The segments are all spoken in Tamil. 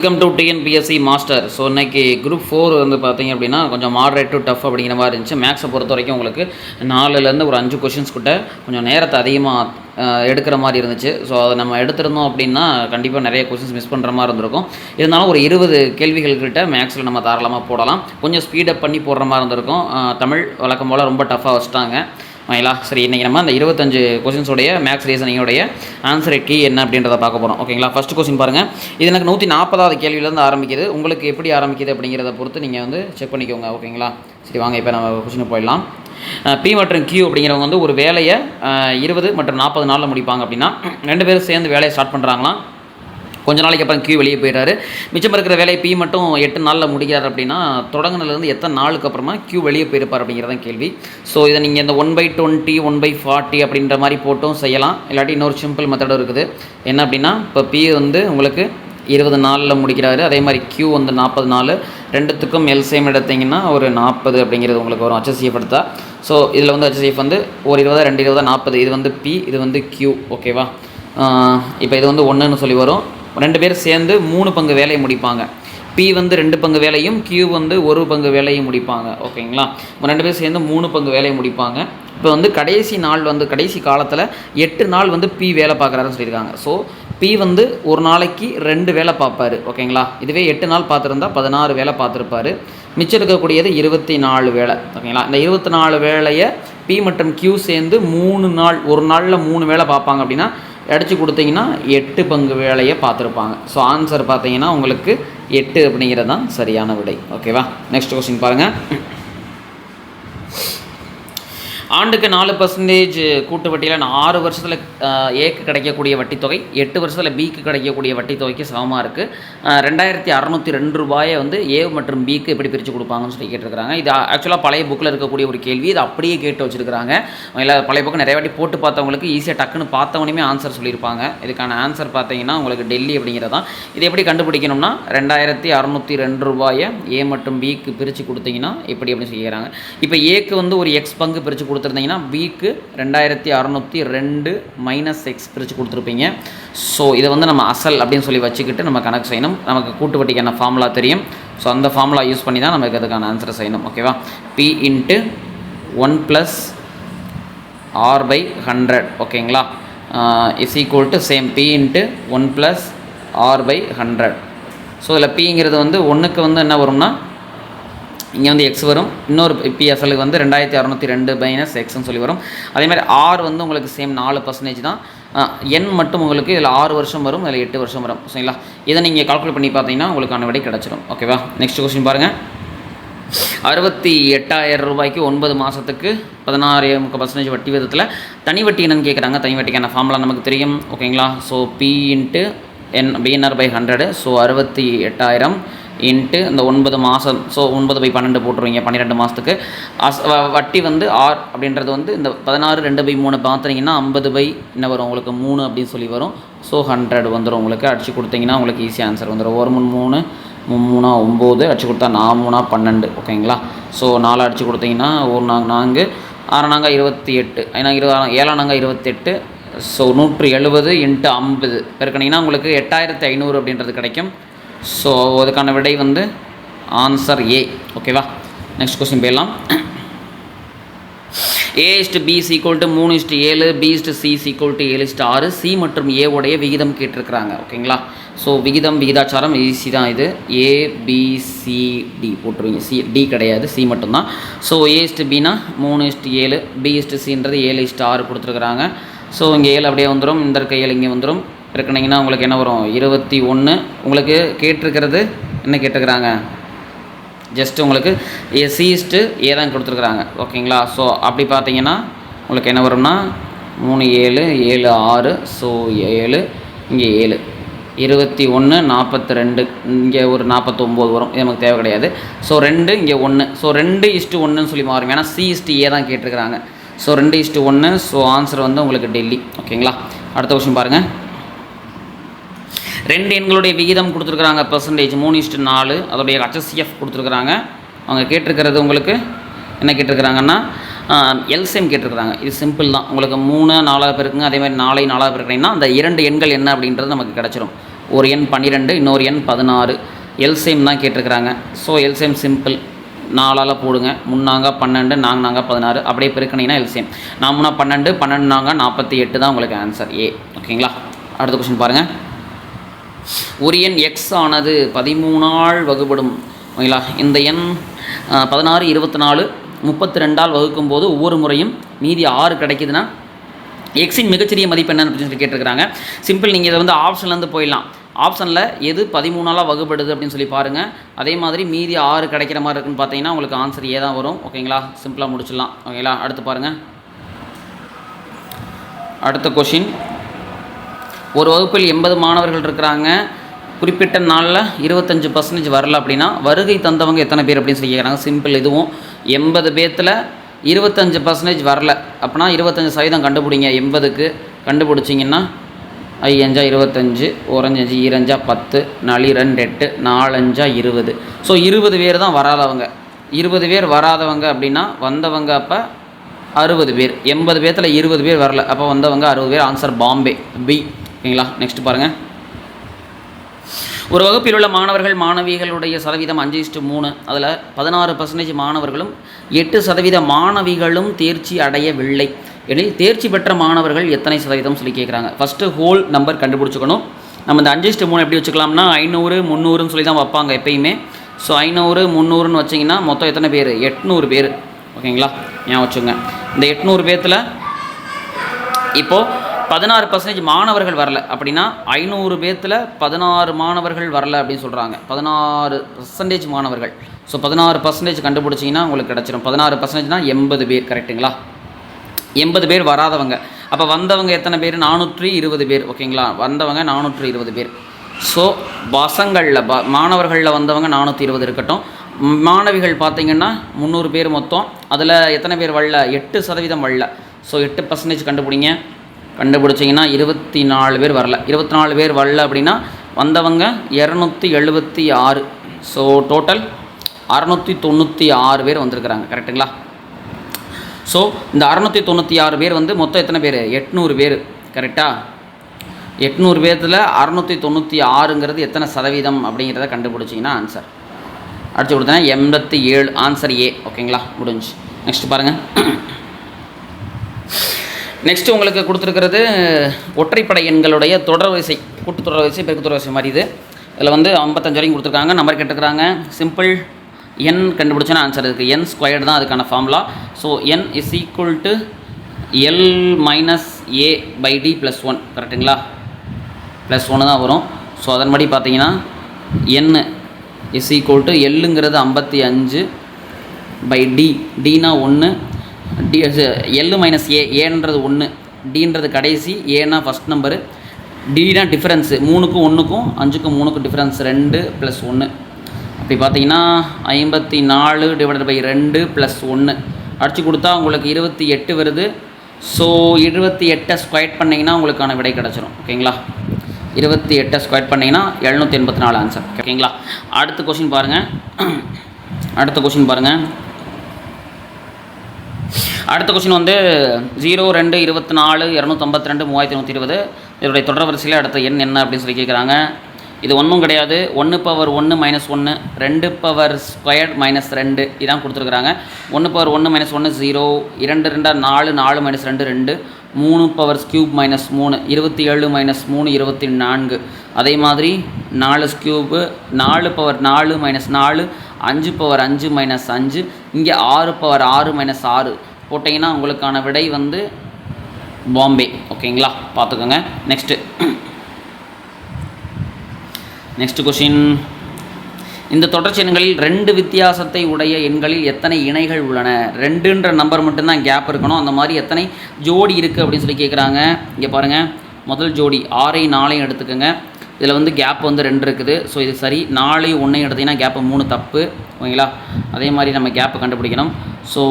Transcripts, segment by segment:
Welcome to TNPSC master. So இன்றைக்கி குரூப் 4 வந்து பார்த்திங்க அப்படின்னா கொஞ்சம் மாடரேட் டு டஃப் அப்படிங்கிற மாதிரி இருந்துச்சு. மேக்ஸை பொறுத்த வரைக்கும் உங்களுக்கு 4லேருந்து ஒரு 5 கொஷின்ஸ் கிட்ட கொஞ்சம் நேரத்தை அதிகமாக எடுக்கிற மாதிரி இருந்துச்சு. ஸோ அதை நம்ம எடுத்திருந்தோம் அப்படின்னா கண்டிப்பாக நிறைய கொஷின்ஸ் மிஸ் பண்ணுற மாதிரி இருந்திருக்கும். இருந்தாலும் ஒரு 20 கேள்விகள்கிட்ட மேக்ஸில் நம்ம தாராளமாக போடலாம். கொஞ்சம் ஸ்பீடப் பண்ணி போடுற மாதிரி இருந்திருக்கும். தமிழ் வழக்கம் போல் ரொம்ப டஃப்பாக வச்சுட்டாங்க. ஓகேங்களா? சரி, இன்றைக்கி நம்ம அந்த 25 கொஷின்ஸோடைய மேக்ஸ் ரீசனிங்கோடைய ஆன்சர் கீ என்ன அப்படின்றத பார்க்க போகிறோம். ஓகேங்களா? ஃபஸ்ட் கொஸ்டின் பாருங்கள். இது எனக்கு 140வது கேள்வியிலேருந்து ஆரம்பிக்குது. உங்களுக்கு எப்படி ஆரம்பிக்குது அப்படிங்கிறத பொறுத்து நீங்கள் வந்து செக் பண்ணிக்கோங்க. ஓகேங்களா? சரி, வாங்க இப்போ நம்ம கொஸ்டினுக்கு போயிடலாம். பி மற்றும் கியூ அப்படிங்கிறவங்க வந்து ஒரு வேலையை 20 மற்றும் 40 நாளில் முடிப்பாங்க அப்படின்னா 2 பேரும் சேர்ந்து வேலையை ஸ்டார்ட் பண்ணுறாங்களாம். கொஞ்ச நாளைக்கு அப்புறம் கியூ வெளியே போயிடுறாரு. மிச்சம் இருக்கிற வேலையை பி மட்டும் 8 நாளில் முடிக்கிறார் அப்படின்னா தொடங்கினதுலேருந்து எத்தனை நாளுக்கு அப்புறமா கியூ வெளியே போயிருப்பார் அப்படிங்கிறதான் கேள்வி. ஸோ இதை நீங்கள் இந்த 1/20 1/40 அப்படின்ற மாதிரி போட்டும் செய்யலாம். இல்லாட்டி இன்னொரு சிம்பிள் மெத்தடும் இருக்குது. என்ன அப்படின்னா, இப்போ பி வந்து உங்களுக்கு 20 நாளில் முடிக்கிறாரு. அதே மாதிரி கியூ வந்து 40 நாள். ரெண்டுத்துக்கும் எல்சிஎம் எடுத்திங்கன்னா ஒரு 40 அப்படிங்கிறது உங்களுக்கு வரும் HCF எடுத்தா. ஸோ இதில் வந்து HCF வந்து ஒரு 20 2 20 40. இது வந்து பி, இது வந்து கியூ. ஓகேவா? இப்போ இது வந்து 1ன்னு சொல்லி வரும். 2 பேர் சேர்ந்து 3 பங்கு வேலையை முடிப்பாங்க. பி வந்து 2 பங்கு வேலையும் கியூ வந்து 1 பங்கு வேலையும் முடிப்பாங்க. ஓகேங்களா? 2 பேர் சேர்ந்து 3 பங்கு வேலையை முடிப்பாங்க. இப்போ வந்து கடைசி நாள் வந்து கடைசி காலத்தில் 8 நாள் வந்து பி வேலை பார்க்குறாருன்னு சொல்லியிருக்காங்க. ஸோ பி வந்து ஒரு நாளைக்கு 2 வேலை பார்ப்பார். ஓகேங்களா? இதுவே 8 நாள் பார்த்துருந்தா 16 வேலை பார்த்துருப்பார். மிச்சம் இருக்கக்கூடியது 24 வேலை. ஓகேங்களா? இந்த 24 வேலையை பி மற்றும் கியூ சேர்ந்து 3 நாள், ஒரு நாளில் 3 வேலை பார்ப்பாங்க அப்படின்னா அடித்து கொடுத்தீங்கன்னா 8 பங்கு வேலையை பார்த்துருப்பாங்க. ஸோ ஆன்சர் பார்த்தீங்கன்னா உங்களுக்கு 8 அப்படிங்கிறது தான் சரியான விடை. ஓகேவா? நெக்ஸ்ட் கொஸ்டின் பாருங்கள். ஆண்டுக்கு 4% கூட்டு வட்டியில் 6 வருஷத்தில் ஏக்கு கிடைக்கக்கூடிய வட்டித்தொகை 8 வருஷத்தில் பிக்கு கிடைக்கக்கூடிய வட்டித்தொகைக்கு சமமாக இருக்குது. 2602 ரூபாயை வந்து ஏ மற்றும் பிக்கு எப்படி பிரித்து கொடுப்பாங்கன்னு சொல்லி கேட்டிருக்கிறாங்க. இது ஆக்சுவலாக பழைய புக்கில் இருக்கக்கூடிய ஒரு கேள்வி. இது அப்படியே கேட்டு வச்சுருக்கிறாங்க. இல்லை, பழைய புக்கு நிறைய வாட்டி போட்டு பார்த்தவங்களுக்கு ஈஸியாக டக்குன்னு பார்த்தவனையுமே ஆன்சர் சொல்லியிருப்பாங்க. இதுக்கான ஆன்சர் பார்த்தீங்கன்னா உங்களுக்கு டெல்லி அப்படிங்கிறது தான். இது எப்படி கண்டுபிடிக்கணும்னா 2602 ரூபாயை ஏ மற்றும் பிக்கு பிரித்து கொடுத்தீங்கன்னா எப்படி அப்படின்னு சொல்லிக்கிறாங்க. இப்போ ஏக்கு வந்து ஒரு எக்ஸ் பங்கு பிரித்து கொடுத்துருந்தீங்கன்னா பிக்கு 2602 மைனஸ் எக்ஸ் பிரித்து கொடுத்துருப்பீங்க. ஸோ இதை வந்து நம்ம அசல் அப்படின்னு சொல்லி வச்சுக்கிட்டு நம்ம கணக்கு செய்யணும். நமக்கு கூட்டு வட்டிக்கான ஃபார்முலா தெரியும். ஸோ அந்த ஃபார்முலா யூஸ் பண்ணி தான் நமக்கு அதுக்கான ஆன்சரை செய்யணும். ஓகேவா? P into 1 + r/100. ஓகேங்களா? Is equal to same P into 1 + r/100. So இதில் பிங்கிறது வந்து 1க்கு வந்து என்ன வரும்னா இங்கே வந்து எக்ஸ் வரும். இன்னொரு பிஎஸ்எலுக்கு வந்து 2602 மைனஸ் எக்ஸ்ன்னு சொல்லி வரும். அதேமாதிரி ஆர் வந்து உங்களுக்கு சேம் 4% தான். என் மட்டும் உங்களுக்கு இதில் 6 வருஷம் வரும், இதில் 8 வருஷம் வரும். சரிங்களா? இதை நீங்கள் கால்குலேட் பண்ணி பார்த்தீங்கன்னா உங்களுக்கான விடை கிடச்சிடும். ஓகேவா? நெக்ஸ்ட் கொஸ்டின் பாருங்கள். 68,000 ரூபாய்க்கு 9 மாதத்துக்கு 16% வட்டி விதத்தில் தனி வட்டி என்னன்னு கேட்குறாங்க. தனி வட்டிக்கான ஃபார்முலா நமக்கு தெரியும். ஓகேங்களா? So P into BNR/100. So 68,000 into இந்த 9 மாதம். ஸோ 9/12 போட்டுருவீங்க. 12 மாதத்துக்கு வட்டி வந்து ஆர் அப்படின்றது வந்து இந்த 16 2/3 பார்த்துட்டிங்கன்னா 50 என்ன வரும் உங்களுக்கு 3 அப்படின்னு சொல்லி வரும். ஸோ 100 வந்துடும். உங்களுக்கு அடிச்சு கொடுத்தீங்கன்னா உங்களுக்கு ஈஸியாக ஆன்சர் வந்துடும். 1 3 3 9 அடிச்சு கொடுத்தா 4 12. ஓகேங்களா? ஸோ 4 அடிச்சு கொடுத்தீங்கன்னா 1 4 6 நாங்க 28 ஏன்னா 7 நாங்க 28. ஸோ 170 இன்ட்டு 50 பெருக்கினீங்கன்னா உங்களுக்கு 8500 அப்படின்றது கிடைக்கும். ஸோ அதுக்கான விடை வந்து ஆன்சர் ஏ. ஓகேவா? நெக்ஸ்ட் கொஸ்டின் போயிடலாம். A/B = 3:7, B/C = 7:6. சி மற்றும் ஏ உடைய விகிதம் கேட்டிருக்கிறாங்க. ஓகேங்களா? ஸோ விகிதாச்சாரம் ஈஸி தான். இது ABCD போட்டுருவீங்க. டி கிடையாது, சி மட்டும்தான். ஸோ A/Bனா 3:7, B/Cன்றது 7:6 கொடுத்துருக்குறாங்க. ஸோ இங்கே 7 அப்படியே வந்துடும். இந்த இருக்க 7 இங்கே வந்துடும். இருக்குனிங்கன்னா உங்களுக்கு என்ன வரும் 21. உங்களுக்கு கேட்டிருக்கிறது என்ன கேட்டிருக்கிறாங்க, ஜஸ்ட்டு உங்களுக்கு C/A தான் கொடுத்துருக்குறாங்க. ஓகேங்களா? ஸோ அப்படி பார்த்தீங்கன்னா உங்களுக்கு என்ன வரும்னா 3 7 7 6. ஸோ 7 இங்கே 7 21 42 இங்கே ஒரு 49 வரும். இது நமக்கு தேவை கிடையாது. ஸோ 2 இங்கே 1. ஸோ 2:1ன்னு சொல்லி மாறும். ஏன்னா C/A தான் கேட்டிருக்கிறாங்க. ஸோ 2:1. ஸோ ஆன்சர் வந்து உங்களுக்கு டெல்லி. ஓகேங்களா? அடுத்த கொஸ்டின் பாருங்கள். 2 எண்களுடைய விகிதம் கொடுத்துருக்குறாங்க. பர்சன்டேஜ் 3:4. அதோடைய HCF கொடுத்துருக்குறாங்க. அவங்க கேட்டிருக்கிறது உங்களுக்கு என்ன கேட்டிருக்கிறாங்கன்னா எல்சிஎம் கேட்டிருக்கிறாங்க. இது சிம்பிள் தான். உங்களுக்கு 3 4 பேருக்குங்க. அதே மாதிரி 4 4 பேருக்குன்னா அந்த 2 எண்கள் என்ன அப்படின்றது நமக்கு கிடச்சிரும். ஒரு எண் 12, இன்னொரு எண் 16. எல்சிஎம் தான் கேட்டிருக்கிறாங்க. ஸோ எல்சிஎம் சிம்பிள், 4ஆல் போடுங்க. 3 நாங்க 12, 4 நாங்க 16, அப்படியே பெருக்கினீங்கன்னா எல்சிஎம் 4 3 12, 12 நாங்க 48 தான் உங்களுக்கு ஆன்சர் ஏ. ஓகேங்களா? அடுத்த கொஸ்டின் பாருங்கள். ஒரு எண் எக்ஸ் ஆனது 13ஆல் வகுப்படும். ஓகேங்களா? இந்த எண் 16, 24, 32ஆல் வகுக்கும் போது ஒவ்வொரு முறையும் மீதி 6 கிடைக்குதுன்னா எக்ஸின் மிகச்சிறிய மதிப்பு என்னன்னு அப்படின்னு சொல்லி கேட்டிருக்கிறாங்க. சிம்பிள், நீங்கள் இதை வந்து ஆப்ஷன்லேருந்து போயிடலாம். ஆப்ஷனில் எது 13ஆல் வகுப்படுது அப்படின்னு சொல்லி பாருங்கள். அதே மாதிரி மீதி 6 கிடைக்கிற மாதிரி இருக்குன்னு பார்த்தீங்கன்னா உங்களுக்கு ஆன்சர் ஏ தான் வரும். ஓகேங்களா? சிம்பிளாக முடிச்சிடலாம். ஓகேங்களா? அடுத்து பாருங்கள். அடுத்த கொஷின், ஒரு வகுப்பில் 80 மாணவர்கள் இருக்கிறாங்க. குறிப்பிட்ட நாளில் 25% வரல அப்படின்னா வருகை தந்தவங்க எத்தனை பேர் அப்படின்னு சொல்லி கேட்குறாங்க. சிம்பிள், இதுவும் 80 பேர்த்தில் 25% வரல அப்படின்னா 25% கண்டுபிடிங்க. 80க்கு கண்டுபிடிச்சிங்கன்னா 5 5 25, 1 5 2 10, 4 2 8, 4 5 20. ஸோ 20 பேர் தான் வராதவங்க. 20 பேர் வராதவங்க அப்படின்னா வந்தவங்க அப்போ 60 பேர். 80 பேர்த்தில் 20 பேர் வரல, அப்போ வந்தவங்க 60 பேர். Answer Bombay, B. ஓகேங்களா? நெக்ஸ்ட் பாருங்கள். ஒரு வகுப்பில் உள்ள மாணவர்கள் மாணவிகளுடைய சதவீதம் 5:3. அதில் 16% மாணவர்களும் 8% மாணவிகளும் தேர்ச்சி அடையவில்லை எனில் தேர்ச்சி பெற்ற மாணவர்கள் எத்தனை சதவீதம் சொல்லி கேட்குறாங்க. ஃபஸ்ட்டு ஹோல் நம்பர் கண்டுபிடிச்சிக்கணும். நம்ம இந்த 5:3 எப்படி வச்சுக்கலாம்னா 500 300ன்னு சொல்லி தான் வைப்பாங்க எப்பயுமே. ஸோ 500 300ன்னு வச்சிங்கன்னா மொத்தம் எத்தனை பேர்? 800 பேர். ஓகேங்களா? ஞாபகம் வச்சுங்க. இந்த 800 பேர்த்தில் இப்போது 16% மாணவர்கள் வரல அப்படின்னா 500 பேர்த்தில் 16 மாணவர்கள் வரல அப்படின்னு சொல்கிறாங்க. 16% மாணவர்கள். ஸோ 16% கண்டுபிடிச்சிங்கன்னா உங்களுக்கு கிடச்சிடும். 16%னா 80 பேர். கரெக்டுங்களா? 80 பேர் வராதவங்க. அப்போ வந்தவங்க எத்தனை பேர்? 420 பேர். ஓகேங்களா? வந்தவங்க 420 பேர். ஸோ பசங்களில் மாணவர்களில் வந்தவங்க 420 இருக்கட்டும். மாணவிகள் பார்த்திங்கன்னா 300 பேர் மொத்தம். அதில் எத்தனை பேர் வரல? 8% வரல. ஸோ 8% கண்டுபிடிங்க. கண்டுபிடிச்சிங்கன்னா 24 பேர் வரல. 24 பேர் வரல அப்படின்னா வந்தவங்க 276. ஸோ டோட்டல் 696 பேர் வந்திருக்கிறாங்க. கரெக்டுங்களா? ஸோ இந்த 696 பேர் வந்து மொத்தம் எத்தனை பேர்? 800 பேர். கரெக்டாக? 800 பேர்த்தில் 696ங்கிறது எத்தனை சதவீதம் அப்படிங்கிறத கண்டுபிடிச்சிங்கன்னா ஆன்சர் அடிச்சு கொடுத்தேன்னா 87. Answer A. ஓகேங்களா? முடிஞ்சு. நெக்ஸ்ட் பாருங்கள். நெக்ஸ்ட்டு உங்களுக்கு கொடுத்துருக்கிறது ஒற்றைப்படை எண்களுடைய தொடர் வரிசை, கூட்டு தொடர் வரிசை, பெருக்கு தொடர் வரிசை மாதிரி இது. இதில் வந்து 55 வரைக்கும் கொடுத்துருக்காங்க. நம்பர் கேட்டுருக்காங்க. சிம்பிள், என் கண்டுபிடிச்சோன்னா ஆன்சர் இருக்குது. என் ஸ்கொயர்டு தான் அதுக்கான formula. So n is equal to l minus a by d plus 1. கரெக்டுங்களா? ப்ளஸ் 1 தான் வரும். ஸோ அதன்படி பார்த்தீங்கன்னா என் இஸ் ஈக்குவல் டு எல்லுங்கிறது 55 பை டி, டினா 1, டி எல் மைனஸ் ஏ, ஏன்றது 1, டின்றது கடைசி, ஏன்னா ஃபஸ்ட் நம்பரு, டினா டிஃப்ரென்ஸு 3க்கும் 1க்கும் 5க்கும் 3க்கும் டிஃப்ரென்ஸ் 2 + 1. அப்படி பார்த்தீங்கன்னா 54 டிவைடட் பை 2 + 1 அடித்து கொடுத்தா உங்களுக்கு 28 வருது. ஸோ 28 ஸ்கொயர் பண்ணிங்கன்னா உங்களுக்கான விடை கிடச்சிரும். ஓகேங்களா? 28 ஸ்கொயர் பண்ணிங்கன்னா 784 ஆன்சர். ஓகேங்களா? அடுத்த கொஷின் பாருங்கள். அடுத்த கொஸ்டின் வந்து 0 2 24 252 3120. இதனுடைய தொடர் வரிசையில் அடுத்த எண் என்ன அப்படின்னு சொல்லி கேட்குறாங்க. இது ஒன்றும் கிடையாது. 1 power 1 minus 1, 2 power squared minus 2 இதான் கொடுத்துருக்குறாங்க. 1 power 1 minus 1 0, 2 2 4, 4 minus 2 2, 3 power cube minus 3, 27 minus 3 24. அதே மாதிரி 4 cube, 4 power 4 minus 4, 5 power 5 minus 5, இங்கே 6 பவர் 6 மைனஸ் 6 போட்டிங்கன்னா உங்களுக்கான விடை வந்து பாம்பே. ஓகேங்களா? பார்த்துக்கோங்க. Next question. இந்த தொடர்ச்சி எண்களில் 2 வித்தியாசத்தை உடைய எண்களில் எத்தனை இணைகள் உள்ளன? 2ன்ற நம்பர் மட்டும்தான் கேப் இருக்கணும். அந்த மாதிரி எத்தனை ஜோடி இருக்குது அப்படின்னு சொல்லி கேட்குறாங்க. இங்கே பாருங்கள், முதல் ஜோடி 6 4 எடுத்துக்கோங்க. இதில் வந்து கேப் வந்து 2 இருக்குது. ஸோ இது சரி. 4 1 எடுத்திங்கன்னா கேப்பு 3 தப்பு. ஓகேங்களா? அதே மாதிரி நம்ம கேப்பு கண்டுபிடிக்கணும். ஸோ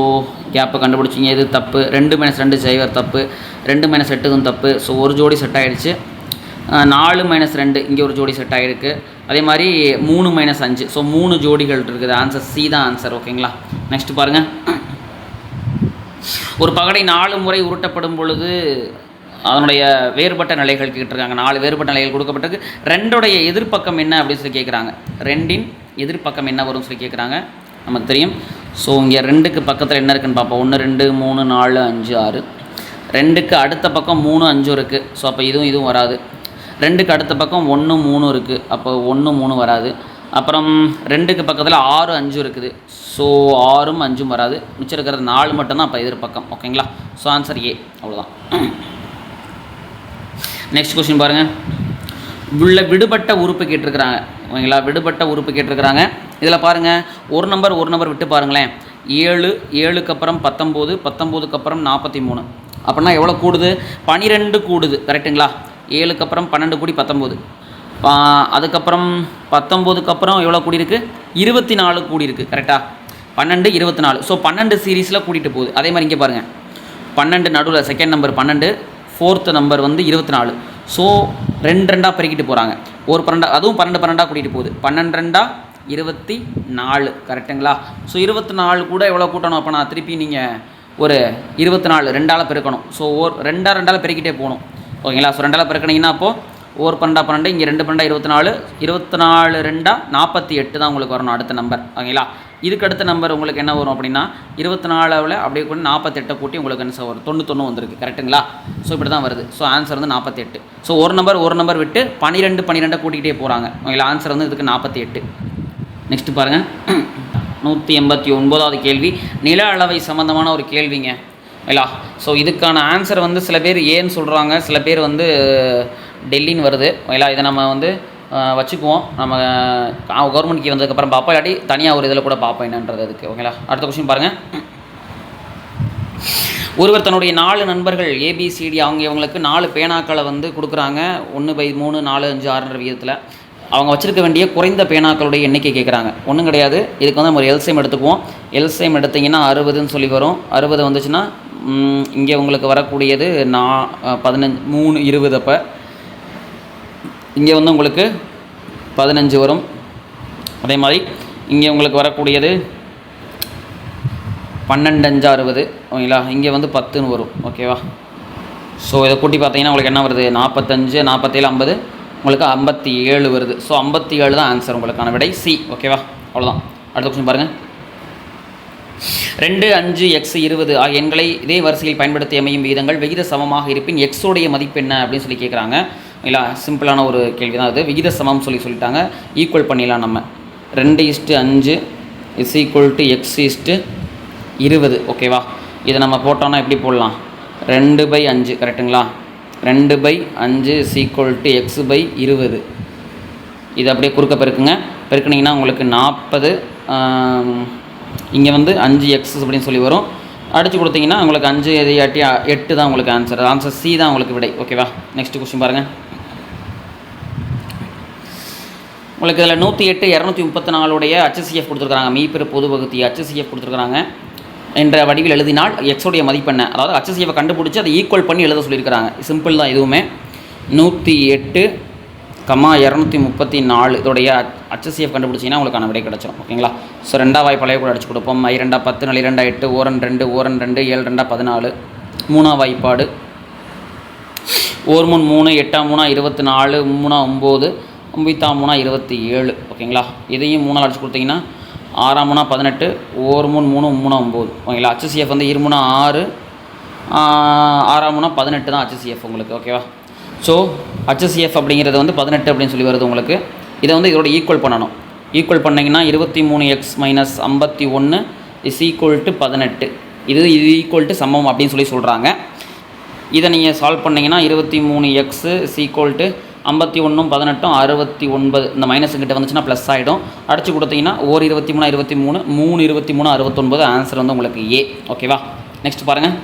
கேப்பு கண்டுபிடிச்சிங்க, இது தப்பு. 2 - 2 சைவர் தப்பு. 2 - 8 தப்பு. ஸோ ஒரு ஜோடி செட் ஆகிடுச்சு. 4 - 2 இங்கே ஒரு ஜோடி செட் ஆகிருக்கு. அதே மாதிரி 3 - 5. ஸோ 3 ஜோடிகள் இருக்குது. ஆன்சர் சி தான் ஆன்சர். ஓகேங்களா? நெக்ஸ்ட் பாருங்கள். ஒரு பகடை 4 முறை உருட்டப்படும் பொழுது அதனுடைய வேறுபட்ட நிலைகள் கேட்டிருக்காங்க. 4 வேறுபட்ட நிலைகள் கொடுக்கப்பட்டிருக்கு. 2உடைய எதிர்ப்பக்கம் என்ன அப்படின்னு சொல்லி கேட்குறாங்க. 2இன் எதிர்ப்பக்கம் என்ன வரும்னு சொல்லி கேட்குறாங்க. நமக்கு தெரியும். ஸோ இங்கே 2க்கு பக்கத்தில் என்ன இருக்குன்னு பார்ப்போம். 1 2 3 4 5 6. 2க்கு அடுத்த பக்கம் 3 5 இருக்குது. ஸோ அப்போ இதுவும் வராது. 2க்கு அடுத்த பக்கம் 1 3 இருக்குது. அப்போ 1 3 வராது. அப்புறம் 2க்கு பக்கத்தில் 6 5 இருக்குது. ஸோ 6ம் 5ம் வராது. மிச்சம் இருக்கிறது 4 மட்டும்தான் அப்போ எதிர்ப்பக்கம். ஓகேங்களா. So answer a. அவ்வளோதான். நெக்ஸ்ட் கொஸ்டின் பாருங்கள். உள்ள விடுபட்ட உறுப்பு கேட்டிருக்கிறாங்க. ஓகேங்களா. விடுபட்ட உறுப்பு கேட்டிருக்கிறாங்க. இதில் பாருங்கள், ஒரு நம்பர் விட்டு பாருங்களேன். 7 7க்கு அப்புறம் 19 19க்கு அப்புறம் 43. அப்படின்னா எவ்வளோ கூடுது? 12 கூடுது. கரெக்டுங்களா. 7க்கு அப்புறம் 12 கூடி 19. அதுக்கப்புறம் 19க்கு அப்புறம் எவ்வளோ கூடியிருக்கு? 24 கூடியிருக்கு. கரெக்டாக. 12 24. ஸோ 12 சீரீஸில் கூட்டிகிட்டு போகுது. அதே மாதிரி இங்கே பாருங்கள், 12 நடுவில் செகண்ட் நம்பர் 12, ஃபோர்த்து நம்பர் வந்து 24. ஸோ 2 2 பெருக்கிட்டு போகிறாங்க. ஒரு 12, அதுவும் 12 12 கூட்டிகிட்டு போகுது. 12 2 24. கரெக்டுங்களா. ஸோ 24 கூட எவ்வளோ கூட்டணும்? அப்போ நான் திருப்பி நீங்கள் ஒரு 24 2ஆல் பெருக்கணும். ஸோ ஒரு 2 2ஆல் பெருக்கிட்டே போகணும். ஓகேங்களா. ஸோ 2ஆல் பெருக்கினீங்கன்னா அப்போது ஒரு 12 12, இங்கே 2 12 24, 24 2 48 தான் உங்களுக்கு வரணும் அடுத்த நம்பர். ஓகேங்களா. இதுக்கு அடுத்த நம்பர் உங்களுக்கு என்ன வரும் அப்படின்னா 24ல் அப்படியே கூட 48 கூட்டி உங்களுக்கு என்ன வரும்? 91 வந்திருக்கு. கரெக்டுங்களா. ஸோ இப்படி தான் வருது. ஸோ ஆன்சர் வந்து 48. ஸோ ஒரு நம்பர் விட்டு 12 12 கூட்டிகிட்டே போகிறாங்க. ஓகேங்களா. ஆன்சர் வந்து இதுக்கு 48. நெக்ஸ்ட்டு பாருங்கள். 189வது கேள்வி நில அளவை சம்மந்தமான ஒரு கேள்விங்க. ஓகேங்களா. ஸோ இதுக்கான ஆன்சர் வந்து சில பேர் ஏன்னு சொல்கிறாங்க, சில பேர் வந்து டெல்லின்னு வருது. ஓகேங்களா. இதை நம்ம வந்து வச்சுக்குவோம். நம்ம கவர்மெண்ட்க்கு வந்ததுக்கப்புறம் பார்ப்போம். இல்லாட்டி தனியாக ஒரு இதில் கூட பார்ப்போம் என்னன்றது அதுக்கு. ஓகேங்களா. அடுத்த கொஸ்டின் பாருங்கள். ஒருவர் தன்னுடைய 4 நண்பர்கள் ஏபிசிடி இவங்களுக்கு 4 பேனாக்களை வந்து கொடுக்குறாங்க. 1/3 4 5 6 விகிதத்தில். அவங்க வச்சுருக்க வேண்டிய குறைந்த பேனாக்களுடைய எண்ணிக்கை கேட்குறாங்க. ஒன்றும் கிடையாது. இதுக்கு வந்து நம்ம ஒரு எல்சிஎம் எடுத்துக்குவோம். எல்சிஎம் எடுத்திங்கன்னா 60ன்னு சொல்லி வரும். 60 வந்துச்சுன்னா இங்கே உங்களுக்கு வரக்கூடியது 15 3 20. அப்போ இங்கே வந்து உங்களுக்கு 15 வரும். அதே மாதிரி இங்கே உங்களுக்கு வரக்கூடியது 12 5 60. ஓகேங்களா. இங்கே வந்து 10ன்னு வரும். ஓகேவா. ஸோ இதை கூட்டி பார்த்தீங்கன்னா உங்களுக்கு என்ன வருது? 45 47 50, உங்களுக்கு 57 வருது. ஸோ 57 தான் ஆன்சர். உங்களுக்கான விடை சி. ஓகேவா. அவ்வளோதான். அடுத்த கொஸ்டின் பாருங்கள். 2 5 x 20 ஆகிய எண்களை இதே வரிசையில் பயன்படுத்தி அமையும் விகிதங்கள் விகித சமமாக இருப்பின் x உடைய மதிப்பு என்ன அப்படின்னு சொல்லி கேட்குறாங்க. இல்லை, சிம்பிளான ஒரு கேள்வி தான் அது. விகித சமம் சொல்லிட்டாங்க. ஈக்குவல் பண்ணிடலாம் நம்ம. 2:5 இஸ் ஈக்குவல் டு x 20. ஓகேவா. இதை நம்ம போட்டோன்னா எப்படி போடலாம்? 2/5. கரெக்டுங்களா. 2/5 இஸ் ஈக்குவல் டு x/20. இது அப்படியே குறுக்க பெருக்குனிங்கன்னா உங்களுக்கு 40. இங்கே வந்து 5x அப்படின்னு சொல்லி வரும். அடித்து கொடுத்தீங்கன்னா உங்களுக்கு 5 எதையாட்டி 8 தான் உங்களுக்கு ஆன்சர். ஆன்சர் சி தான் உங்களுக்கு விடை. ஓகேவா. நெக்ஸ்ட் கொஸ்டின் பாருங்கள். உங்களுக்கு இதில் 108 234 HCF கொடுத்துருக்காங்க. மீப்பெரு பொது வகுத்தி HCF கொடுத்துருக்காங்க. என்ற வடிவில் எழுதினால் எக்ஸோடைய மதிப்பு என்ன? அதாவது HCF கண்டுபிடிச்சி அதை ஈக்குவல் பண்ணி எழுத சொல்லியிருக்கிறாங்க. சிம்பிள் தான் இதுவுமே. 108, 234 இதோடைய HCF கண்டுபிடிச்சிங்கன்னா உங்களுக்கான விடை கிடச்சிடும். ஓகேங்களா. ஸோ 2ஆம் வாய்ப்பாளைய கூட அடிச்சு கொடுப்போம். 2 10 4 2 8 1 2 1 2 7 2 14. 3ஆம் வாய்ப்பாடு 1 3 8 3 24 3 9 9 27. ஓகேங்களா. இதையும் 3ஆல் அடிச்சு கொடுத்தீங்கன்னா 6 3 18 1 3 3 3 9. ஓகேங்களா. HCF வந்து 2 3 6 6 3 18 தான் HCF உங்களுக்கு. ஓகேவா. ஸோ HCF அப்படிங்கிறது வந்து 18 அப்படின்னு சொல்லி வருது உங்களுக்கு. இதை வந்து இதோட ஈக்குவல் பண்ணணும். ஈக்குவல் பண்ணிங்கன்னா 23x - 51 இஸ் ஈக்குவல் டு 18. இது ஈக்குவல் டு சமம் அப்படின்னு சொல்லி சொல்கிறாங்க. இதை நீங்கள் சால்வ் பண்ணிங்கன்னா 23x இஸ் ஈக்குவல் டு 51 18 69. இந்த மைனஸுங்கிட்ட வந்துச்சுன்னா ப்ளஸ் ஆகிடும். அடிச்சு கொடுத்தீங்கன்னா 1 23 23 3 23 69. ஆன்சர் வந்து உங்களுக்கு ஏ. ஓகேவா. நெக்ஸ்ட் பாருங்கள்.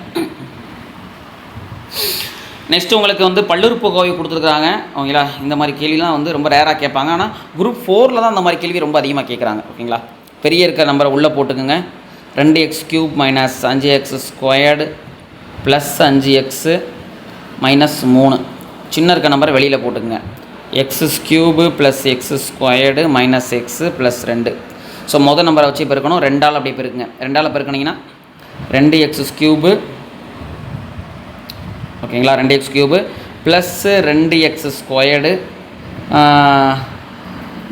நெக்ஸ்ட்டு உங்களுக்கு வந்து பல்லுறுப்புக்கோவை கொடுத்துருக்காங்க. ஓகேங்களா. இந்த மாதிரி கேள்விலாம் வந்து ரொம்ப ரேராக கேட்பாங்க. ஆனால் குரூப் 4 தான் இந்த மாதிரி கேள்வி ரொம்ப அதிகமாக கேட்குறாங்க. ஓகேங்களா. பெரிய இருக்கிற நம்பரை உள்ளே போட்டுக்குங்க. 2x³ - 5x² plus 5x -3. சின்ன இருக்க நம்பரை வெளியில் போட்டுக்குங்க. x³ + x² - x + 2. ஸோ மொதல் நம்பரை வச்சு பெருக்கணும். 2ஆல் அப்படியே பெருக்குங்க. 2ஆல் பெருக்கினீங்கன்னா 2x³ ஓகேங்களா. 2x³ ப்ளஸ் 2x²,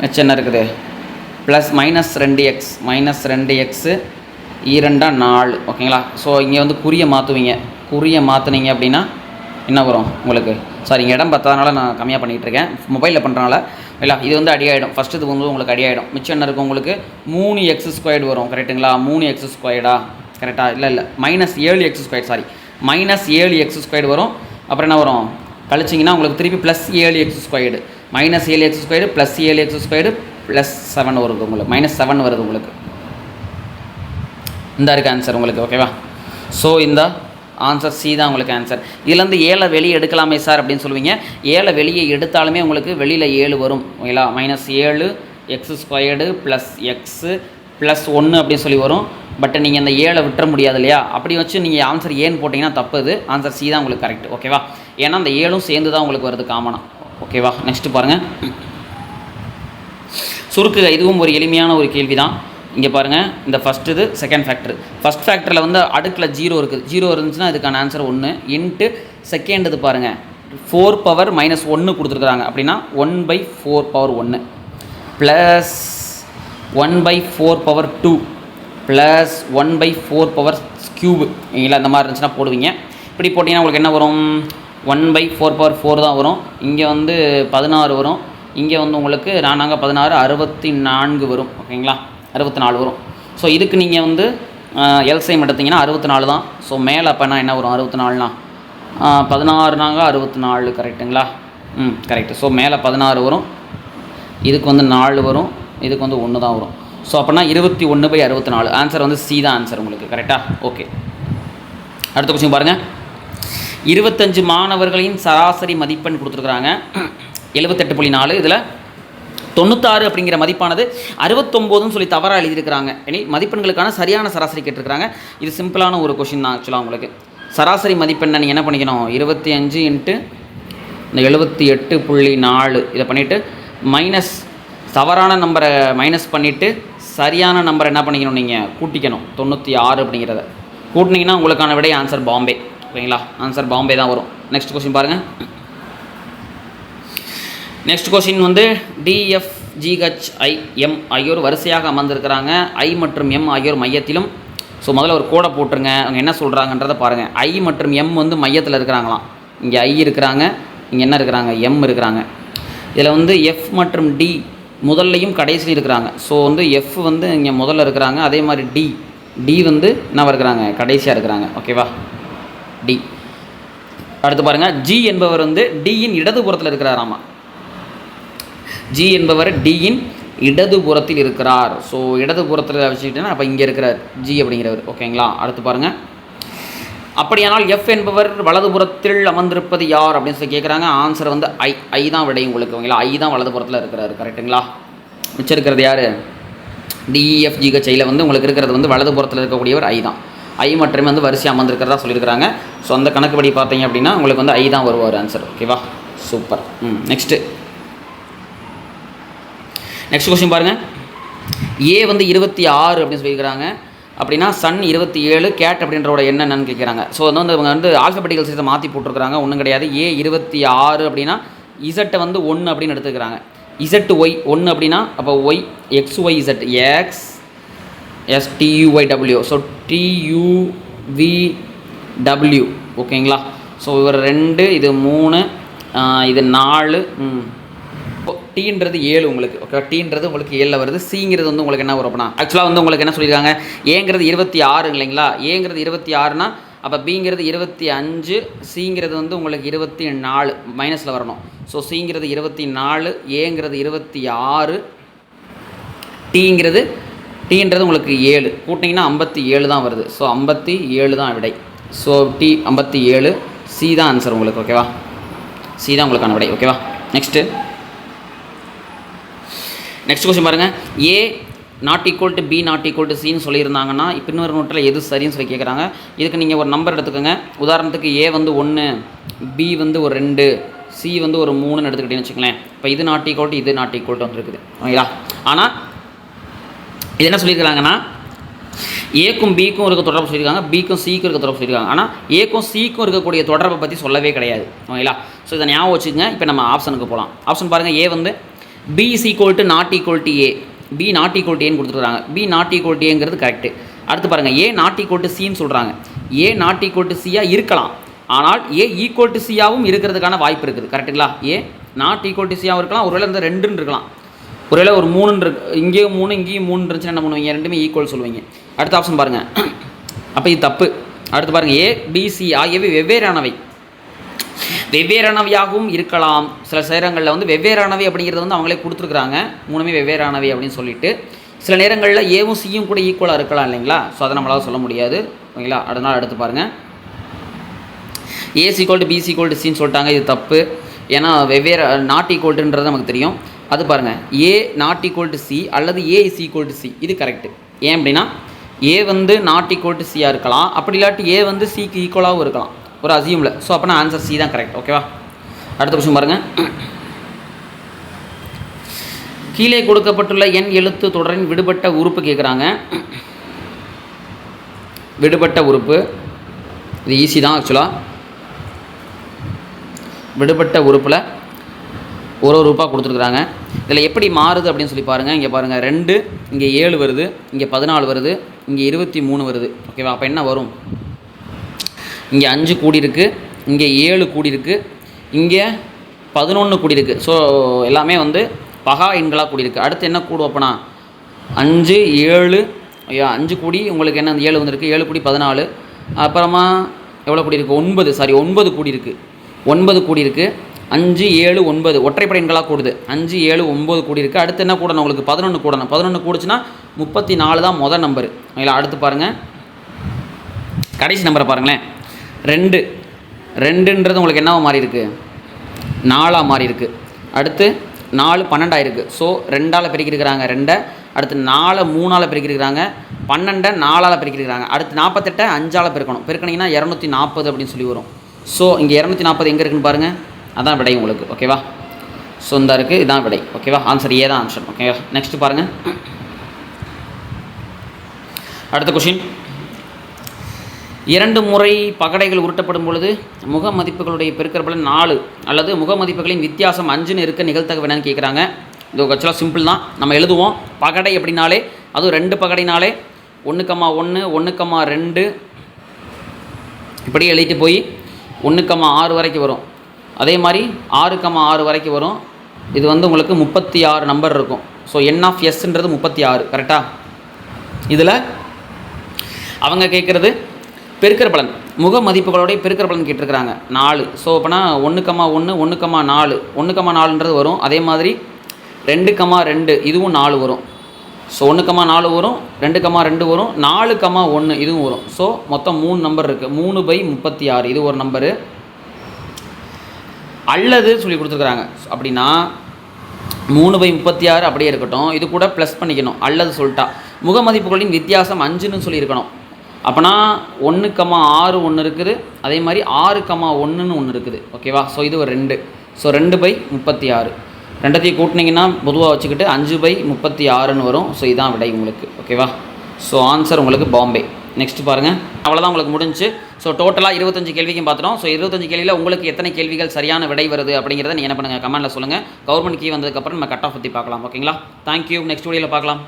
மிச்சம் என்ன இருக்குது, ப்ளஸ் -2x, -2x, 2 4. ஓகேங்களா. ஸோ இங்கே வந்து குறியை மாற்றுவீங்க. குறியை மாற்றுனீங்க அப்படின்னா என்ன வரும் உங்களுக்கு, சாரி இங்கே இடம் பார்த்ததுனால நான் கம்மியாக பண்ணிகிட்ருக்கேன், மொபைலில் பண்ணுறனால இல்லை. இது வந்து அடி ஆகிடும், ஃபஸ்ட்டு இது வந்து உங்களுக்கு அடி ஆகிடும். மிச்சம் என்ன இருக்கும் உங்களுக்கு, 3x² வரும். கரெக்டுங்களா. 3x², கரெக்டாக இல்லை -7x², சாரி -7x² வரும். அப்புறம் என்ன வரும், கழிச்சிங்கன்னா உங்களுக்கு திருப்பி +7x², -7x² + 7x² +7 வருது உங்களுக்கு, -7 வருது உங்களுக்கு. இந்த இருக்குது ஆன்சர் உங்களுக்கு. ஓகேவா. ஸோ இந்த ஆன்சர் சி தான் உங்களுக்கு ஆன்சர். இதுலேருந்து 7 வெளியே எடுக்கலாமே சார் அப்படின்னு சொல்லுவீங்க. 7 வெளியே எடுத்தாலுமே உங்களுக்கு வெளியில் 7 வரும். ஓகேங்களா. -7x² + x +1 அப்படின்னு சொல்லி வரும். பட் நீங்கள் இந்த 7 விட்டுற முடியாது இல்லையா. அப்படி வச்சு நீங்கள் ஆன்சர் ஏன்னு போட்டிங்கன்னா தப்புது. ஆன்சர் சி தான் உங்களுக்கு கரெக்ட். ஓகேவா. ஏன்னா அந்த 7ம் சேர்ந்து தான் உங்களுக்கு வருது காமனாக. ஓகேவா. நெக்ஸ்ட்டு பாருங்கள், சுருக்குக. இதுவும் ஒரு எளிமையான ஒரு கேள்வி தான். இங்கே பாருங்கள், இந்த ஃபஸ்ட்டு இது செகண்ட் ஃபேக்டர். ஃபஸ்ட் ஃபேக்டரில் வந்து அடுக்கில் 0 இருக்குது. 0 இருந்துச்சுன்னா இதுக்கான ஆன்சர் 1 இன்ட்டு செகண்ட் இது பாருங்கள் 4 பவர் -1 கொடுத்துருக்குறாங்க. அப்படின்னா 1/4 power 1 plus 1/4 power 2 plus 1/4 power cube. இல்லை இந்த மாதிரி இருந்துச்சுன்னா போடுவீங்க. இப்படி போட்டிங்கன்னா உங்களுக்கு என்ன வரும், 1/4 பவர் 4 தான் வரும். இங்கே வந்து 16 வரும். இங்கே வந்து உங்களுக்கு 4 16 64 வரும். ஓகேங்களா. 64 வரும். ஸோ இதுக்கு நீங்கள் வந்து எல்சிஎம் எடுத்திங்கன்னா 64 தான். ஸோ மேலே அப்போனா என்ன வரும், 64னா 16 64, கரெக்டுங்களா. கரெக்டு. ஸோ மேலே 16 வரும், இதுக்கு வந்து 4 வரும், இதுக்கு வந்து 1 தான் வரும். ஸோ அப்படின்னா 21/64. ஆன்சர் வந்து சி தான் ஆன்சர் உங்களுக்கு. கரெக்டாக. ஓகே. அடுத்த கொஸ்டின் பாருங்கள். 25 மாணவர்களின் சராசரி மதிப்பெண் கொடுத்துருக்குறாங்க 78.4. இதில் 96 அப்படிங்கிற மதிப்பானது 69ன்னு சொல்லி தவறாக எழுதியிருக்கிறாங்க. இனி மதிப்பெண்களுக்கான சரியான சராசரி கேட்டிருக்கிறாங்க. இது சிம்பிளான ஒரு கொஷின் தான் ஆக்சுவலாக உங்களுக்கு. சராசரி மதிப்பெண்ணை நீங்கள் என்ன பண்ணிக்கணும், 25 இன்ட்டு இந்த 78.4 இதை பண்ணிவிட்டு மைனஸ் தவறான நம்பரை மைனஸ் பண்ணிவிட்டு சரியான நம்பரை என்ன பண்ணிக்கணும், நீங்கள் கூட்டிக்கணும். 96 அப்படிங்கிறத கூட்டினீங்கன்னா உங்களுக்கான விடை ஆன்சர் பாம்பே. ஓகேங்களா. ஆன்சர் பாம்பே தான் வரும். நெக்ஸ்ட் கொஸ்டின் பாருங்கள். நெக்ஸ்ட் கொஸ்டின் வந்து DFGHIM ஆகியோர் வரிசையாக அமர்ந்திருக்கிறாங்க. I மற்றும் M ஆகியோர் மையத்திலும். ஸோ முதல்ல ஒரு கோடை போட்டுருங்க. அவங்க என்ன சொல்கிறாங்கன்றதை பாருங்கள். I மற்றும் M வந்து மையத்தில் இருக்கிறாங்களாம். இங்கே I இருக்கிறாங்க, இங்கே என்ன இருக்கிறாங்க, M இருக்கிறாங்க. இதில் வந்து F மற்றும் D முதல்லையும் கடைசிலையும் இருக்கிறாங்க. ஸோ வந்து F வந்து இங்கே முதல்ல இருக்கிறாங்க, அதே மாதிரி D வந்து என்ன இருக்கிறாங்க, கடைசியாக இருக்கிறாங்க. ஓகேவா. D. அடுத்து பாருங்கள், G என்பவர் வந்து Dயின் இடதுபுறத்தில் இருக்கிறாராமா. G என்பவர் Dயின் இடதுபுறத்தில் இருக்கிறார். ஸோ இடதுபுறத்தில் வச்சுக்கிட்டேன்னா அப்போ இங்கே இருக்கிறார் G அப்படிங்கிறவர். ஓகேங்களா. அடுத்து பாருங்கள், அப்படியானால் F என்பவர் வலதுபுறத்தில் அமர்ந்திருப்பது யார் அப்படின்னு சொல்லி கேட்குறாங்க. ஆன்சர் வந்து I தான் விடை உங்களுக்கு. ஓகேங்களா. I தான் வலதுபுறத்தில் இருக்கிறாரு. கரெக்டுங்களா. மிச்சம் இருக்கிறது யார், DEFGHIயில் வந்து உங்களுக்கு இருக்கிறது வந்து வலதுபுறத்தில் இருக்கக்கூடியவர் I தான். I மட்டுமே வந்து வரிசை அமர்ந்திருக்கிறதா சொல்லியிருக்கிறாங்க. ஸோ அந்த கணக்குப்படி பார்த்தீங்க அப்படின்னா உங்களுக்கு வந்து I தான் வருவார் ஆன்சர். ஓகேவா. சூப்பர். நெக்ஸ்ட் கொஸ்டின் பாருங்கள். A வந்து 26 அப்படின்னு சொல்லியிருக்கிறாங்க. அப்படின்னா சன் 27, கேட் அப்படின்றோட என்னென்னு கேட்குறாங்க. ஸோ வந்து இவங்க வந்து ஆல்ஃபபெட்டிக்கல் சீட்டை மாற்றி போட்டிருக்கிறாங்க. ஒன்றும் கிடையாது. A 26 அப்படின்னா இசட்டை வந்து 1 அப்படின்னு எடுத்துக்கிறாங்க. ZY 1 அப்படின்னா அப்போ Y XYZ X STUYW. So TUVW. ஓகேங்களா. ஸோ இவர் 2, இது 3, இது 4. டீன்றது 7 உங்களுக்கு. ஓகே. டீன்றது உங்களுக்கு 7 வருது. சிங்கிறது வந்து உங்களுக்கு என்ன வரும் அப்படின்னா ஆக்சுவலாக வந்து உங்களுக்கு என்ன சொல்லியிருக்காங்க, ஏங்கிறது 26 இல்லைங்களா. ஏங்கிறது 26னா அப்போ பிங்கிறது 25, சிங்கிறது வந்து உங்களுக்கு 24 மைனஸில் வரணும். ஸோ சிங்கிறது 24, ஏங்கிறது 26, டீன்றது உங்களுக்கு 7 கூட்டிங்கன்னா 57 தான் வருது. ஸோ 57 தான் விடை. ஸோ T 57, சி தான் ஆன்சர் உங்களுக்கு. ஓகேவா. சி தான் உங்களுக்கான விடை. ஓகேவா. நெக்ஸ்ட் கொஸ்டின் பாருங்கள். A ≠ B ≠ Cன்னு சொல்லியிருந்தாங்கன்னா பின்வரும் நோட்டில் எது சரின்னு சொல்லி கேட்குறாங்க. இதுக்கு நீங்கள் ஒரு நம்பர் எடுத்துக்கோங்க. உதாரணத்துக்கு A வந்து 1, B வந்து ஒரு 2, C வந்து ஒரு 3ன்னு எடுத்துக்கிட்டேன்னு வச்சுக்கலேன். இப்போ இது ≠ இது ≠ வந்துருக்குது. ஓகேங்களா. ஆனால் இது என்ன சொல்லியிருக்கிறாங்கன்னா ஏக்கும் பிக்கும் இருக்க தொடர்பு சொல்லியிருக்காங்க, பிக்கும் சிக்கும் இருக்க தொடர்பு சொல்லியிருக்காங்க. ஆனால் ஏக்கும் சிக்கும் இருக்கக்கூடிய தொடர்பை பற்றி சொல்லவே கிடையாது. ஓகேங்களா? ஸோ இதை ஞாபகம் வச்சுக்கோங்க. இப்போ நம்ம ஆப்ஷனுக்கு போகலாம். ஆப்ஷன் பாருங்கள். ஏ வந்து b is equal to not equal to a, b not equal to ஏன்னு கொடுத்துருக்காங்க. பி நாட் ஈக்குவல் டு ஏங்கிறது கரெக்டு. அடுத்து பாருங்கள், ஏ நாட் ஈக்குவல் டு சின்னு சொல்கிறாங்க. ஏ நாட் ஈக்குவல் டு சியாக இருக்கலாம், ஆனால் ஏ ஈக்குவல் டு சியாகவும் இருக்கிறதுக்கான வாய்ப்பு இருக்குது. கரெக்டுங்களா? ஏ நாட் ஈக்குவல் டு சியாகவும் இருக்கலாம், ஒருவேளை இந்த 2ன்னு இருக்கலாம், ஒருவேளை ஒரு 3 இருக்கு, இங்கேயும் 3 இங்கேயும் 3 இருந்துச்சுன்னா என்ன பண்ணுவீங்க? ரெண்டுமே ஈக்குவல் சொல்லுவீங்க. அடுத்த ஆப்ஷன் பாருங்கள். அப்போ இது தப்பு. அடுத்து பாருங்கள், ஏ பிசி ஆகியவை வெவ்வேறானவையாகவும் இருக்கலாம். சில நேரங்களில் வந்து வெவ்வேறானவை அப்படிங்கிறது வந்து அவங்களே கொடுத்துருக்குறாங்க, 3மே வெவ்வேறானவை அப்படின்னு சொல்லிட்டு. சில நேரங்களில் ஏவும் சியும் கூட ஈக்குவலாக இருக்கலாம் இல்லைங்களா? ஸோ அதை நம்மளால் சொல்ல முடியாது. ஓகேங்களா? அதனால் அடுத்து பாருங்கள், a equal to b c equal to சின்னு சொல்லிட்டாங்க. இது தப்பு. ஏன்னா வெவ்வேறு நாட் ஈக்குவல்ட்டுன்றது நமக்கு தெரியும். அது பாருங்கள், a not equal to C அல்லது ஏ இஸ் ஈக்குவல் டு சி, இது கரெக்டு. ஏன் அப்படின்னா ஏ வந்து நாட் ஈக்குவல் டு சியாக இருக்கலாம், அப்படி இல்லாட்டி ஏ வந்து சிக்கு ஈக்குவலாகவும் இருக்கலாம் ஒரு அசியூமில். ஸோ அப்போனா ஆன்சர் சி தான் கரெக்ட். ஓகேவா? அடுத்த கொஸ்டின் பாருங்கள். கீழே கொடுக்கப்பட்டுள்ள எண் எழுத்து தொடரின் விடுபட்ட உறுப்பு கேட்குறாங்க. விடுபட்ட உறுப்பு இது ஈஸி தான் ஆக்சுவலாக. விடுபட்ட உறுப்பில் ஒரு ரூபா கொடுத்துருக்குறாங்க. இதில் எப்படி மாறுது அப்படின்னு சொல்லி பாருங்கள். இங்கே பாருங்கள், 2, இங்கே 7 வருது, இங்கே 14 வருது, இங்கே 23 வருது. ஓகேவா? அப்போ என்ன வரும்? இங்கே 5 கூடி இருக்குது, இங்கே 7 கூடி இருக்குது, இங்கே 11 கூடி இருக்குது. ஸோ எல்லாமே வந்து பகா எண்களாக கூடி இருக்குது. அடுத்து என்ன கூடும் அப்போனா 5 7 5 கூடி உங்களுக்கு என்ன 7 வந்துருக்கு, 7 கூடி 14. அப்புறமா எவ்வளோ கூடி இருக்குது? 9 கூடி இருக்குது, 9 கூடி இருக்குது. 5 7 9 ஒற்றைப்படை எண்களாக கூடுது. 5 7 9 கூடி இருக்குது. அடுத்து என்ன கூடணும் உங்களுக்கு? 11 கூடணும். 11 கூடுச்சுன்னா 34 தான் முதல் நம்பர். இல்லை அடுத்து பாருங்கள், கடைசி நம்பரை பாருங்களேன். 2ன்றது உங்களுக்கு என்னவா மாறி இருக்குது? 4ஆக மாறி இருக்குது. அடுத்து 4 12 ஆயிருக்கு. ஸோ 2ஆல் பெருக்கிருக்கிறாங்க 2. அடுத்து 4 3ஆல் பெருக்கிருக்கிறாங்க, 12 4ஆல் பெருக்கிருக்கிறாங்க. அடுத்து 48 5ஆல் பெருக்கணும். பெருக்கினீங்கன்னா 240 அப்படின்னு சொல்லி வரும். ஸோ இங்கே 240 எங்கே இருக்குன்னு பாருங்கள். அதான் விடை உங்களுக்கு. ஓகேவா? ஸோ இந்த இருக்குது, இதுதான் விடை. ஓகேவா? ஆன்சர் ஏ தான் ஆன்சர். ஓகேவா? நெக்ஸ்ட் பாருங்கள். அடுத்த கொஷின், 2 முறை பகடைகள் உருட்டப்படும் பொழுது முக மதிப்புகளுடைய பெருக்கற்பலன் 4 அல்லது முக மதிப்புகளின் வித்தியாசம் 5ன்னு இருக்க நிகழ்த்தகவு என்னன்னு கேட்குறாங்க. இது ஆக்சுவலாக சிம்பிள் தான். நம்ம எழுதுவோம். பகடை அப்படின்னாலே அதுவும் 2 பகடைனாலே 1,1 1,2 இப்படி எழுதிட்டு போய் 1,6 வரைக்கும் வரும். அதே மாதிரி 6,6 வரைக்கும் வரும். இது வந்து உங்களுக்கு 36 நம்பர் இருக்கும். ஸோ என் ஆஃப் எஸ்ன்றது 36. கரெக்டாக? இதில் அவங்க கேட்குறது பெருக்கற பலன், முக மதிப்புகளுடைய பெருக்கற பலன் கேட்டிருக்கிறாங்க 4. ஸோ அப்போனா 1,1 1,4 1,4ன்றது வரும். அதே மாதிரி 2,2 இதுவும் 4 வரும். ஸோ 1,4 வரும், 2,2 வரும், 4,1 இதுவும் வரும். ஸோ மொத்தம் 3 நம்பர் இருக்குது. 3/36 இது ஒரு நம்பரு. அல்லது சொல்லி கொடுத்துருக்குறாங்க. அப்படின்னா 3/36 அப்படியே இருக்கட்டும், இது கூட ப்ளஸ் பண்ணிக்கணும். அல்லது சொல்லிட்டா முக மதிப்புகளின் வித்தியாசம் 5ன்னு சொல்லியிருக்கணும். அப்போனா 1,6 ஒன்று இருக்குது, அதே மாதிரி 6,1ன்னு ஒன்று இருக்குது. ஓகேவா? ஸோ இது ஒரு 2. ஸோ 2/36 ரெண்டத்தையும் கூட்டினீங்கன்னா பொதுவாக வச்சுக்கிட்டு 5/36ன்னு வரும். ஸோ இதுதான் விடை உங்களுக்கு. ஓகேவா? ஸோ ஆன்சர் உங்களுக்கு பாம்பே. நெக்ஸ்ட் பாருங்கள். அவ்வளோதான் உங்களுக்கு முடிஞ்சு. ஸோ டோட்டலாக 25 கேள்விக்கும் பார்த்துட்டோம். ஸோ 25 கேள்வியில் உங்களுக்கு எத்தனை கேள்விகள் சரியான விடை வருது அப்படிங்கிறத நீங்கள் என்ன பண்ணுங்கள், கமெண்ட்டில் சொல்லுங்கள். கவர்மெண்ட் கீ வந்ததுக்கப்புறம் நம்ம கட் ஆஃப் பற்றி பார்க்கலாம். ஓகேங்களா? தேங்க்யூ. நெக்ஸ்ட் வீடியோவில் பார்க்கலாம்.